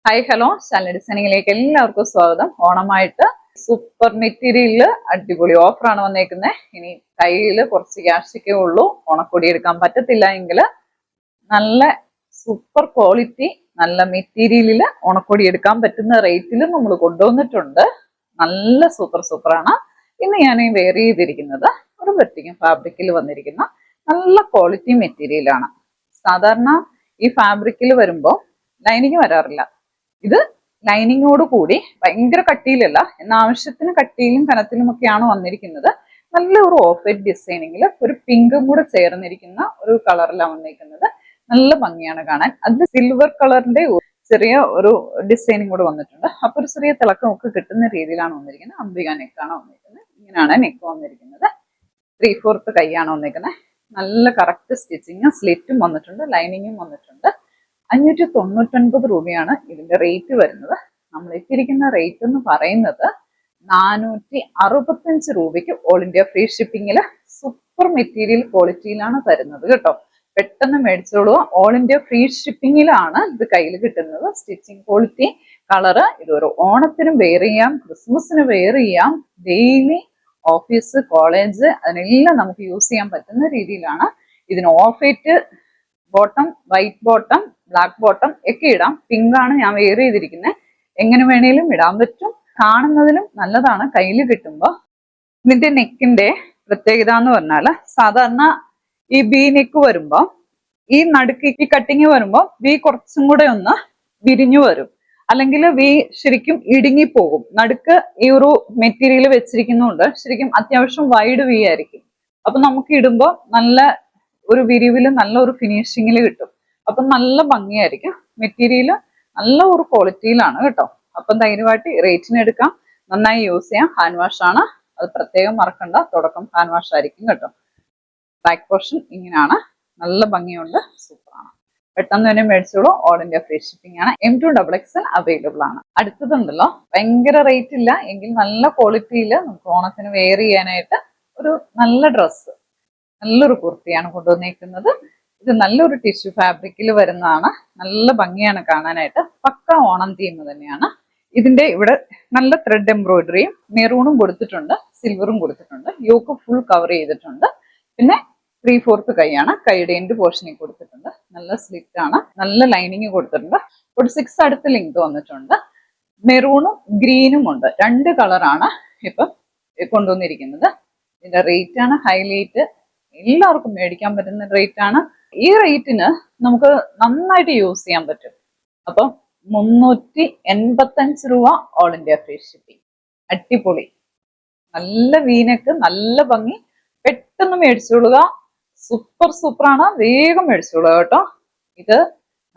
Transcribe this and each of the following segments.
Hi hello Shalini ഡിസൈനിങ്ങിലേക്ക് എല്ലാവർക്കും സ്വാഗതം. ഓണമായിട്ട് super മെറ്റീരിയലില് അടിപൊളി ഓഫറാണ് വന്നേക്കുന്നത്. ഇനി കയ്യിൽ കുറച്ച് ക്യാഷൊക്കെ ഉള്ളൂ, ഓണക്കൊടി എടുക്കാൻ പറ്റത്തില്ല എങ്കിൽ നല്ല സൂപ്പർ ക്വാളിറ്റി നല്ല മെറ്റീരിയലില് ഓണക്കൊടി എടുക്കാൻ പറ്റുന്ന റേറ്റിൽ നമ്മൾ കൊണ്ടുവന്നിട്ടുണ്ട്. നല്ല സൂപ്പറാണ്. ഇന്ന് ഞാൻ വെയർ ചെയ്തിരിക്കുന്നത് ഒരു വെർട്ടിക്കൻ ഫാബ്രിക്കിൽ വന്നിരിക്കുന്ന നല്ല ക്വാളിറ്റി മെറ്റീരിയലാണ്. സാധാരണ ഈ ഫാബ്രിക്കിൽ വരുമ്പോൾ ലൈനിങ് വരാറില്ല. ഇത് ലൈനിങ്ങോട് കൂടി ഭയങ്കര കട്ടിയിലല്ല, എന്നാൽ ആവശ്യത്തിന് കട്ടിയിലും കനത്തിലും ഒക്കെയാണ് വന്നിരിക്കുന്നത്. നല്ല ഒരു ഓഫ് വൈറ്റ് ഡിസൈനിങ്ങിൽ ഒരു പിങ്കും കൂടെ ചേർന്നിരിക്കുന്ന ഒരു കളറിലാണ് വന്നിരിക്കുന്നത്. നല്ല ഭംഗിയാണ് കാണാൻ. അത് സിൽവർ കളറിന്റെ ചെറിയ ഒരു ഡിസൈനിങ് കൂടെ വന്നിട്ടുണ്ട്. അപ്പൊ ഒരു ചെറിയ തിളക്കമൊക്കെ കിട്ടുന്ന രീതിയിലാണ് വന്നിരിക്കുന്നത്. അംബിക നെക്കാണ് വന്നിരിക്കുന്നത്. ഇങ്ങനെയാണ് നെക്ക് വന്നിരിക്കുന്നത്. 3/4 കൈയാണ് വന്നിരിക്കുന്നത്. നല്ല കറക്റ്റ് സ്റ്റിച്ചിങ്, സ്ലിറ്റും വന്നിട്ടുണ്ട്, ലൈനിങ്ങും വന്നിട്ടുണ്ട്. 599 രൂപയാണ് ഇതിന്റെ റേറ്റ് വരുന്നത്. നമ്മൾ എത്തിയിരിക്കുന്ന റേറ്റ് എന്ന് പറയുന്നത് 465 രൂപയ്ക്ക് ഓൾ ഇന്ത്യ ഫ്രീ ഷിപ്പിംഗില് സൂപ്പർ മെറ്റീരിയൽ ക്വാളിറ്റിയിലാണ് തരുന്നത് കേട്ടോ. പെട്ടെന്ന് മേടിച്ചോളൂ. ഓൾ ഇന്ത്യ ഫ്രീ ഷിപ്പിംഗിലാണ് ഇത് കയ്യിൽ കിട്ടുന്നത്. സ്റ്റിച്ചിങ് ക്വാളിറ്റി, കളറ് ഇതൊരു ഓണത്തിനും വെയർ ചെയ്യാം, ക്രിസ്മസിന് വെയർ ചെയ്യാം, ഡെയിലി ഓഫീസ്, കോളേജ് അതിനെല്ലാം നമുക്ക് യൂസ് ചെയ്യാൻ പറ്റുന്ന രീതിയിലാണ്. ഇതിന് of white bottom, white bottom, black bottom ഒക്കെ ഇടാം. പിങ്ക് ആണ് ഞാൻ വെയർ ചെയ്തിരിക്കുന്നത്. എങ്ങനെ വേണേലും ഇടാൻ പറ്റും. കാണുന്നതിലും നല്ലതാണ് കയ്യിൽ കിട്ടുമ്പോൾ. ഇതിന്റെ നെക്കിന്റെ പ്രത്യേകത എന്ന് പറഞ്ഞാല് സാധാരണ ഈ ബി നെക്ക് വരുമ്പോൾ ഈ നടുക്ക് ഈ കട്ടിങ് വരുമ്പോൾ വി കുറച്ചും കൂടെ ഒന്ന് വിരിഞ്ഞു വരും, അല്ലെങ്കിൽ വി ശരിക്കും ഇടുങ്ങിപ്പോകും. നടുക്ക് ഈ ഒരു മെറ്റീരിയൽ വെച്ചിരിക്കുന്നതുകൊണ്ട് ശരിക്കും അത്യാവശ്യം വൈഡ് വി ആയിരിക്കും. അപ്പൊ നമുക്ക് ഇടുമ്പോൾ നല്ല ഒരു വിരിവില് നല്ല ഒരു ഫിനിഷിങ്ങിൽ കിട്ടും. അപ്പം നല്ല ഭംഗിയായിരിക്കും. മെറ്റീരിയൽ നല്ല ഒരു ക്വാളിറ്റിയിലാണ് കേട്ടോ. അപ്പം ധൈര്യമായിട്ട് റേറ്റിന് എടുക്കാം. നന്നായി യൂസ് ചെയ്യാം. ഹാൻഡ് വാഷ് ആണ്, അത് പ്രത്യേകം മറക്കണ്ട. തുടക്കം ഹാൻഡ് വാഷ് ആയിരിക്കും കേട്ടോ. ബാക്ക് പോർഷൻ ഇങ്ങനെയാണ്. നല്ല ഭംഗിയുണ്ട്, സൂപ്പറാണ്. പെട്ടെന്ന് തന്നെ മേടിച്ചോളൂ. ഓൾ ഇന്ത്യ ഫ്രീ ഷിപ്പിംഗ് ആണ്. M2XXL അവൈലബിൾ ആണ്. അടുത്തതുണ്ടല്ലോ, ഭയങ്കര റേറ്റ് ഇല്ല എങ്കിൽ നല്ല ക്വാളിറ്റിയിൽ നമുക്ക് ഓണത്തിന് വെയർ ചെയ്യാനായിട്ട് ഒരു നല്ല ഡ്രസ്സ്, നല്ലൊരു കുർത്തിയാണ് കൊണ്ടുവന്നേക്കുന്നത്. ഇത് നല്ലൊരു ടിഷ്യൂ ഫാബ്രിക്കിൽ വരുന്നതാണ്. നല്ല ഭംഗിയാണ് കാണാനായിട്ട്. പക്ക ഓണം തീം തന്നെയാണ്. ഇതിന്റെ ഇവിടെ നല്ല ത്രെഡ് എംബ്രോയിഡറിയും മെറൂണും കൊടുത്തിട്ടുണ്ട്, സിൽവറും കൊടുത്തിട്ടുണ്ട്. യോക്ക് ഫുൾ കവർ ചെയ്തിട്ടുണ്ട്. പിന്നെ 3/4 കൈയാണ്. കൈയുടെ എൻഡ് പോർഷനിൽ കൊടുത്തിട്ടുണ്ട്. നല്ല സ്ലിറ്റ് ആണ്. നല്ല ലൈനിങ് കൊടുത്തിട്ടുണ്ട്. ഒരു 6 അടുത്ത് ലെങ്ത് വന്നിട്ടുണ്ട്. മെറൂണും ഗ്രീനും ഉണ്ട്. 2 കളറാണ് ഇപ്പം കൊണ്ടുവന്നിരിക്കുന്നത്. ഇതിന്റെ റേറ്റ് ആണ് ഹൈലൈറ്റ്. എല്ലാവർക്കും മേടിക്കാൻ പറ്റുന്ന റേറ്റ് ആണ്. ഈ റേറ്റിന് നമുക്ക് നന്നായിട്ട് യൂസ് ചെയ്യാൻ പറ്റും. അപ്പം 385 രൂപ ഓൾ ഇന്ത്യ ഫ്രീ ഷിപ്പിംഗ്. അടിപൊളി, നല്ല വീനക്ക്, നല്ല ഭംഗി. പെട്ടെന്ന് മേടിച്ചോളുക. സൂപ്പറാണ്. വേഗം മേടിച്ചോളുക കേട്ടോ. ഇത്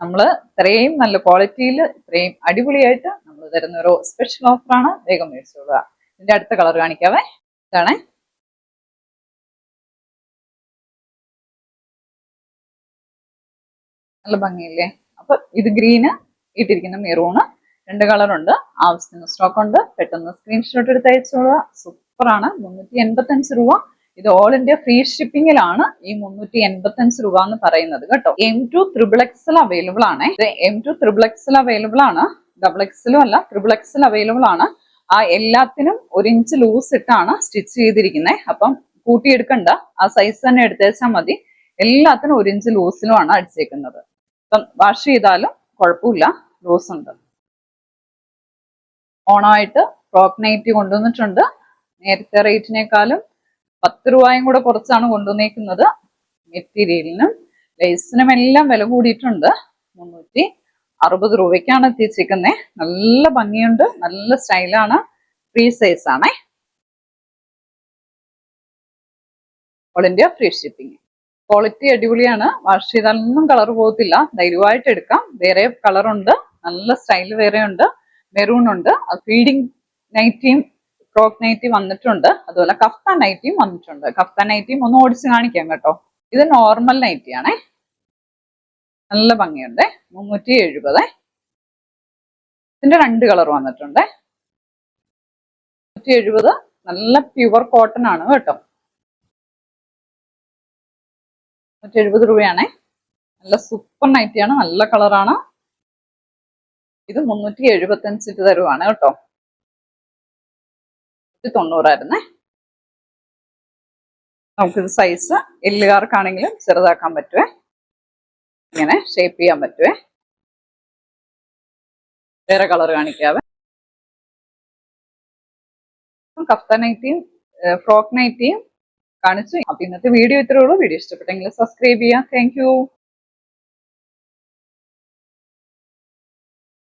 നമ്മള് ഇത്രയും നല്ല ക്വാളിറ്റിയിൽ ഇത്രയും അടിപൊളിയായിട്ട് നമ്മൾ തരുന്ന ഒരു സ്പെഷ്യൽ ഓഫറാണ്. വേഗം മേടിച്ചോളുക. ഇതിന്റെ അടുത്ത കളർ കാണിക്കാവേ. ഇതാണേ. നല്ല ഭംഗിയില്ലേ? അപ്പൊ ഇത് ഗ്രീന്, ഇട്ടിരിക്കുന്ന മെറൂണ്, 2 കളറുണ്ട്. ആവശ്യത്തിന് സ്റ്റോക്ക് ഉണ്ട്. പെട്ടെന്ന് സ്ക്രീൻഷോട്ട് എടുത്ത് അയച്ചോളുക. സൂപ്പറാണ്. 385 രൂപ. ഇത് ഓൾ ഇന്ത്യ ഫ്രീ ഷിപ്പിംഗിലാണ് ഈ 385 രൂപ എന്ന് പറയുന്നത് കേട്ടോ. M2XXL അവൈലബിൾ ആണ്. ഇത് M2XXL അവൈലബിൾ ആണ്. XXL അല്ല, XXL അവൈലബിൾ ആണ്. ആ എല്ലാത്തിനും 1 ഇഞ്ച് ലൂസ് ഇട്ടാണ് സ്റ്റിച്ച് ചെയ്തിരിക്കുന്നത്. അപ്പം കൂട്ടിയെടുക്കണ്ട, ആ സൈസ് തന്നെ എടുത്തേച്ചാൽ മതി. എല്ലാത്തിനും 1 ഇഞ്ച് ലൂസിലുമാണ് അടിച്ചേക്കുന്നത്. അപ്പം വാഷ് ചെയ്താലും കുഴപ്പമില്ല, ലൂസ് ഉണ്ട്. ഓണമായിട്ട് ഫ്രോക്ക് നൈറ്റി കൊണ്ടുവന്നിട്ടുണ്ട്. നേരത്തെ റേറ്റിനേക്കാളും 10 രൂപയും കൂടെ കുറച്ചാണ് കൊണ്ടുവന്നേക്കുന്നത്. മെറ്റീരിയലിനും ലേസിനും എല്ലാം വില കൂടിയിട്ടുണ്ട്. 360 രൂപയ്ക്കാണ് എത്തിച്ചേക്കുന്നത്. നല്ല ഭംഗിയുണ്ട്, നല്ല സ്റ്റൈലാണ്. ഫ്രീ സൈസ് ആണേ. All India free shipping. Quality അടിപൊളിയാണ്. വാഷ് ചെയ്താലൊന്നും കളർ പോകത്തില്ല. ധൈര്യമായിട്ട് എടുക്കാം. വേറെ കളറുണ്ട്, നല്ല സ്റ്റൈൽ വേറെ ഉണ്ട്. മെറൂൺ ഉണ്ട്. ഫീഡിങ് നൈറ്റിയും ഫ്രോക്ക് നൈറ്റി വന്നിട്ടുണ്ട്. അതുപോലെ കഫ്താൻ നൈറ്റിയും വന്നിട്ടുണ്ട്. കഫ്താൻ നൈറ്റിയും ഒന്ന് ഓടിച്ച് കാണിക്കാം കേട്ടോ. ഇത് നോർമൽ നൈറ്റിയാണേ. നല്ല ഭംഗിയുണ്ട്. 370. ഇതിന്റെ 2 കളർ വന്നിട്ടുണ്ട്. 370. നല്ല പ്യുവർ കോട്ടൺ ആണ് കേട്ടോ. 170 രൂപയാണേ. നല്ല സൂപ്പർ നൈറ്റിയാണ്. നല്ല കളറാണ്. ഇത് 375 തരുവാണ് കേട്ടോ. 90 നമുക്കിത് സൈസ് എല്ലുകാർക്കാണെങ്കിലും ചെറുതാക്കാൻ പറ്റുവേ. ഇങ്ങനെ ഷേപ്പ് ചെയ്യാൻ പറ്റുവേ. വേറെ കളർ കാണിക്കാവേ. കഫ്താൻ നൈറ്റിയും ഫ്രോക്ക് നൈറ്റിയും കാണിച്ചു. അപ്പൊ ഇന്നത്തെ വീഡിയോ ഇത്രേ ഉള്ളൂ. വീഡിയോ ഇഷ്ടപ്പെട്ടെങ്കിൽ സബ്സ്ക്രൈബ് ചെയ്യാം. താങ്ക്